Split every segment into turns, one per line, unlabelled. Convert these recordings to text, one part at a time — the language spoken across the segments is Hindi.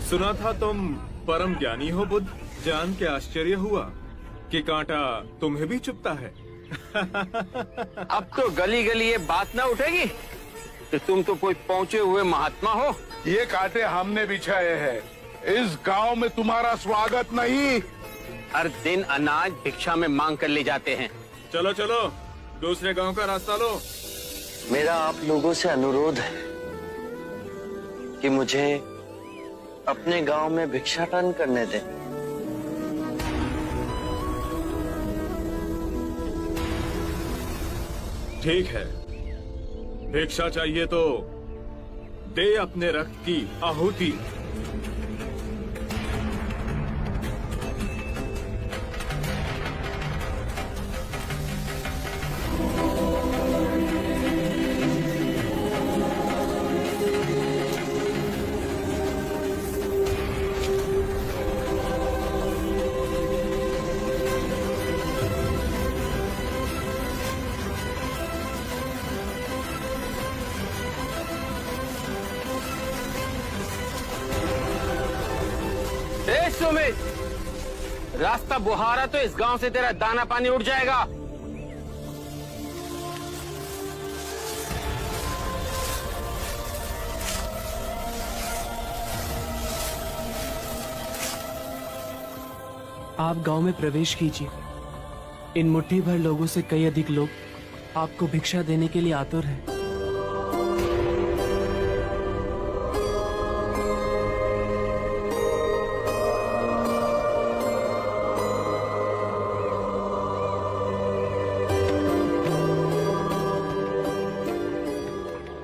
सुना था तुम परम ज्ञानी हो बुद्ध। जान के आश्चर्य हुआ कि कांटा तुम्हें भी चुभता है।
अब तो गली गली ये बात ना उठेगी कि तुम तो कोई पहुंचे हुए महात्मा हो।
ये कांटे हमने बिछाए हैं। इस गांव में तुम्हारा स्वागत नहीं।
हर दिन अनाज भिक्षा में मांग कर ले जाते हैं।
चलो चलो, दूसरे गांव का रास्ता लो।
मेरा आप लोगों से अनुरोध है कि मुझे अपने गांव में भिक्षाटन करने दें।
ठीक है, भिक्षा चाहिए तो दे अपने रक्त की आहुति।
सुमित, रास्ता बुहारा तो इस गांव से तेरा दाना पानी उठ जाएगा।
आप गांव में प्रवेश कीजिए। इन मुट्ठी भर लोगों से कई अधिक लोग आपको भिक्षा देने के लिए आतुर हैं।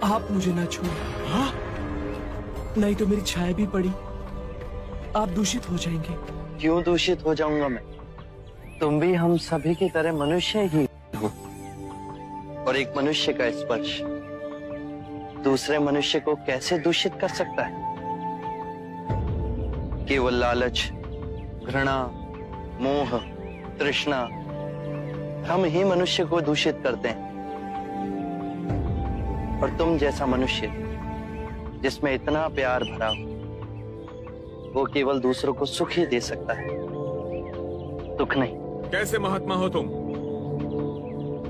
आप मुझे ना छूए। हाँ? नहीं तो मेरी छाया भी पड़ी, आप दूषित हो जाएंगे।
क्यों दूषित हो जाऊंगा मैं? तुम भी हम सभी की तरह मनुष्य ही हो, और एक मनुष्य का स्पर्श दूसरे मनुष्य को कैसे दूषित कर सकता है? केवल लालच, घृणा, मोह, तृष्णा हम ही मनुष्य को दूषित करते हैं। और तुम जैसा मनुष्य जिसमें इतना प्यार भरा हो, वो केवल दूसरों को सुख ही दे सकता है, दुख नहीं।
कैसे महात्मा हो तुम?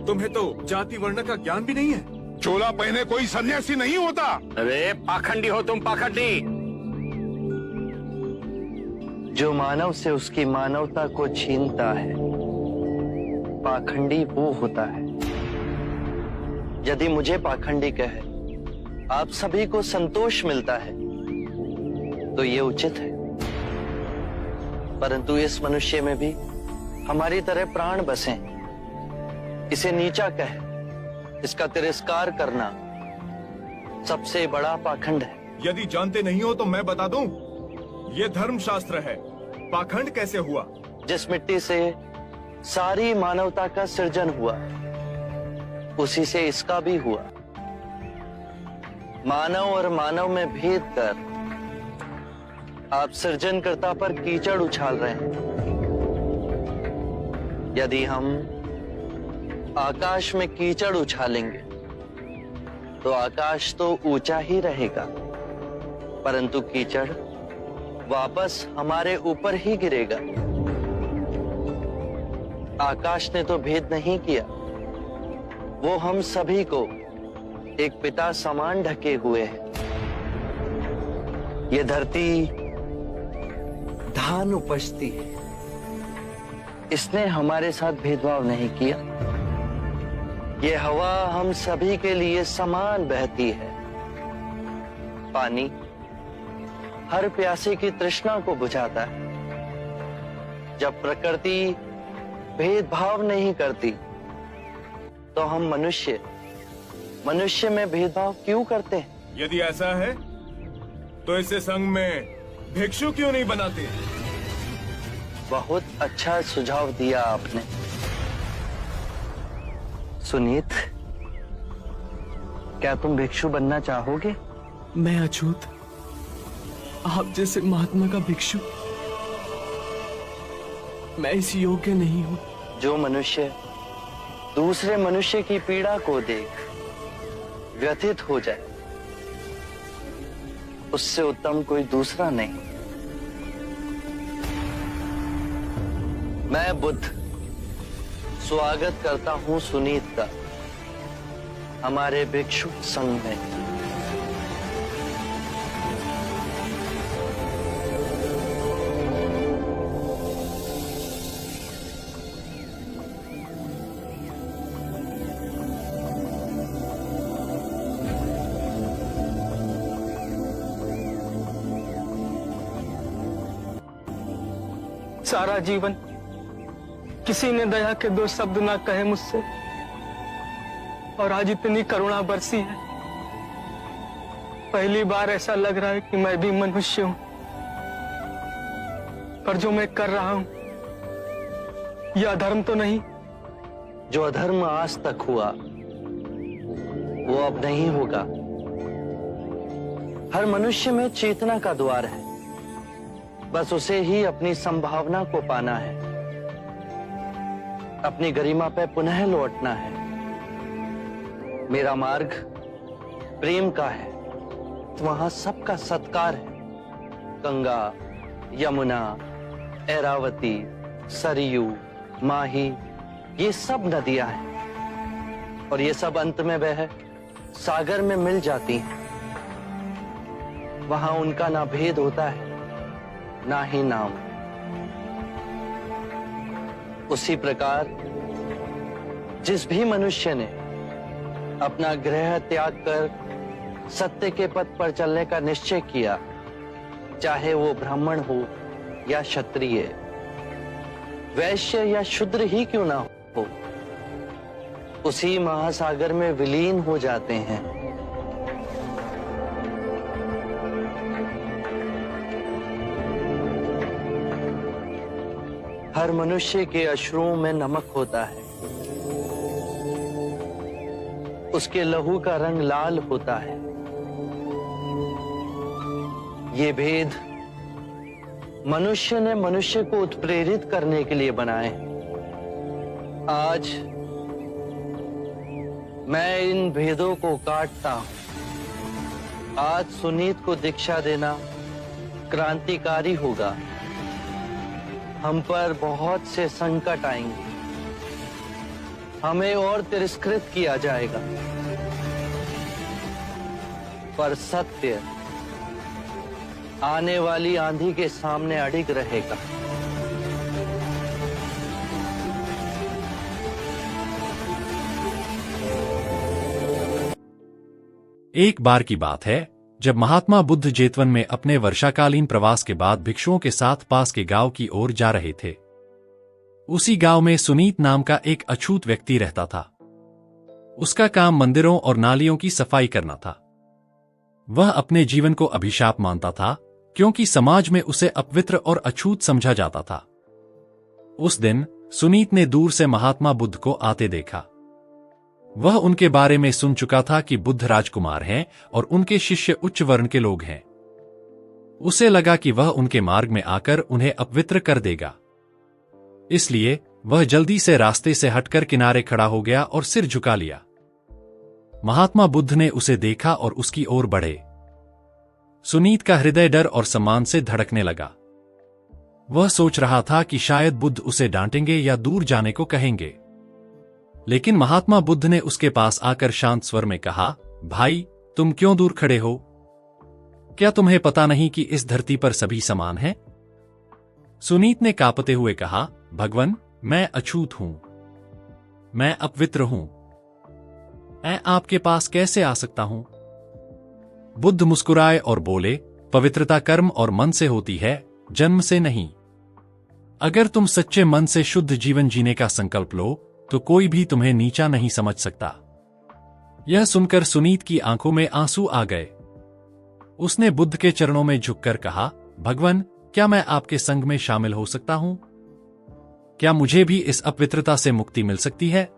तुम्हें तो जाति वर्ण का ज्ञान भी नहीं है।
चोला पहने कोई सन्यासी नहीं होता।
अरे पाखंडी हो तुम, पाखंडी।
जो मानव से उसकी मानवता को छीनता है, पाखंडी वो होता है। यदि मुझे पाखंडी कहे आप सभी को संतोष मिलता है तो ये उचित है, परंतु इस मनुष्य में भी हमारी तरह प्राण बसे। इसे नीचा कहे, इसका तिरस्कार करना सबसे बड़ा पाखंड है।
यदि जानते नहीं हो तो मैं बता दूं, ये धर्मशास्त्र है। पाखंड कैसे हुआ?
जिस मिट्टी से सारी मानवता का सृजन हुआ, उसी से इसका भी हुआ। मानव और मानव में भेद कर आप सृजनकर्ता पर कीचड़ उछाल रहे हैं। यदि हम आकाश में कीचड़ उछालेंगे तो आकाश तो ऊंचा ही रहेगा, परंतु कीचड़ वापस हमारे ऊपर ही गिरेगा। आकाश ने तो भेद नहीं किया, वो हम सभी को एक पिता समान ढके हुए है। ये धरती धान उपजती है, इसने हमारे साथ भेदभाव नहीं किया। ये हवा हम सभी के लिए समान बहती है। पानी हर प्यासे की तृष्णा को बुझाता है। जब प्रकृति भेदभाव नहीं करती तो हम मनुष्य में भेदभाव क्यों करते हैं?
यदि ऐसा है तो इसे संघ में भिक्षु क्यों नहीं बनाते?
बहुत अच्छा सुझाव दिया आपने। सुनीत, क्या तुम भिक्षु बनना चाहोगे?
मैं अछूत, आप जैसे महात्मा का भिक्षु मैं इस योग्य नहीं हूँ।
जो मनुष्य दूसरे मनुष्य की पीड़ा को देख व्यथित हो जाए, उससे उत्तम कोई दूसरा नहीं। मैं बुद्ध स्वागत करता हूं सुनीत का हमारे भिक्षु संघ में।
सारा जीवन किसी ने दया के 2 शब्द ना कहे मुझसे, और आज इतनी करुणा बरसी है। पहली बार ऐसा लग रहा है कि मैं भी मनुष्य हूं, पर जो मैं कर रहा हूं यह अधर्म तो नहीं?
जो अधर्म आज तक हुआ वो अब नहीं होगा। हर मनुष्य में चेतना का द्वार है, बस उसे ही अपनी संभावना को पाना है, अपनी गरिमा पे पुनः लौटना है। मेरा मार्ग प्रेम का है, तो वहां सबका सत्कार है। गंगा, यमुना, ऐरावती, सरयू, माही, ये सब नदियां हैं, और ये सब अंत में वह सागर में मिल जाती हैं। वहां उनका ना भेद होता है, ना ही नाम। उसी प्रकार जिस भी मनुष्य ने अपना गृह त्याग कर सत्य के पथ पर चलने का निश्चय किया, चाहे वो ब्राह्मण हो या क्षत्रिय, वैश्य या शूद्र ही क्यों ना हो, उसी महासागर में विलीन हो जाते हैं। हर मनुष्य के अश्रुओं में नमक होता है, उसके लहू का रंग लाल होता है। ये भेद मनुष्य ने मनुष्य को उत्प्रेरित करने के लिए बनाए। आज मैं इन भेदों को काटता हूं। आज सुनीत को दीक्षा देना क्रांतिकारी होगा। हम पर बहुत से संकट आएंगे, हमें और तिरस्कृत किया जाएगा, पर सत्य आने वाली आंधी के सामने अडिग रहेगा।
एक बार की बात है, जब महात्मा बुद्ध जेतवन में अपने वर्षाकालीन प्रवास के बाद भिक्षुओं के साथ पास के गांव की ओर जा रहे थे। उसी गांव में सुनीत नाम का एक अछूत व्यक्ति रहता था। उसका काम मंदिरों और नालियों की सफाई करना था। वह अपने जीवन को अभिशाप मानता था, क्योंकि समाज में उसे अपवित्र और अछूत समझा जाता था। उस दिन सुनीत ने दूर से महात्मा बुद्ध को आते देखा। वह उनके बारे में सुन चुका था कि बुद्ध राजकुमार हैं और उनके शिष्य उच्च वर्ण के लोग हैं। उसे लगा कि वह उनके मार्ग में आकर उन्हें अपवित्र कर देगा, इसलिए वह जल्दी से रास्ते से हटकर किनारे खड़ा हो गया और सिर झुका लिया। महात्मा बुद्ध ने उसे देखा और उसकी ओर बढ़े। सुनीत का हृदय डर और सम्मान से धड़कने लगा। वह सोच रहा था कि शायद बुद्ध उसे डांटेंगे या दूर जाने को कहेंगे, लेकिन महात्मा बुद्ध ने उसके पास आकर शांत स्वर में कहा, भाई, तुम क्यों दूर खड़े हो? क्या तुम्हें पता नहीं कि इस धरती पर सभी समान हैं? सुनीत ने कांपते हुए कहा, भगवन, मैं अछूत हूं, मैं अपवित्र हूं, मैं आपके पास कैसे आ सकता हूं? बुद्ध मुस्कुराए और बोले, पवित्रता कर्म और मन से होती है, जन्म से नहीं। अगर तुम सच्चे मन से शुद्ध जीवन जीने का संकल्प लो तो कोई भी तुम्हें नीचा नहीं समझ सकता। यह सुनकर सुनीत की आंखों में आंसू आ गए। उसने बुद्ध के चरणों में झुककर कहा, भगवन, क्या मैं आपके संग में शामिल हो सकता हूं? क्या मुझे भी इस अपवित्रता से मुक्ति मिल सकती है?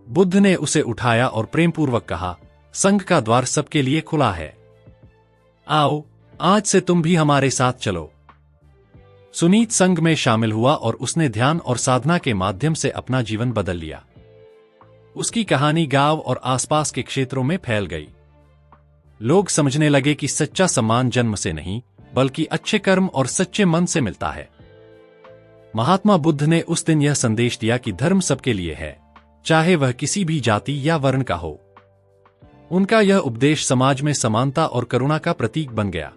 बुद्ध ने उसे उठाया और प्रेमपूर्वक कहा, संघ का द्वार सबके लिए खुला है। आओ, आज से तुम भी हमारे साथ चलो। सुनीत संघ में शामिल हुआ और उसने ध्यान और साधना के माध्यम से अपना जीवन बदल लिया। उसकी कहानी गांव और आसपास के क्षेत्रों में फैल गई। लोग समझने लगे कि सच्चा सम्मान जन्म से नहीं बल्कि अच्छे कर्म और सच्चे मन से मिलता है। महात्मा बुद्ध ने उस दिन यह संदेश दिया कि धर्म सबके लिए है, चाहे वह किसी भी जाति या वर्ण का हो। उनका यह उपदेश समाज में समानता और करुणा का प्रतीक बन गया।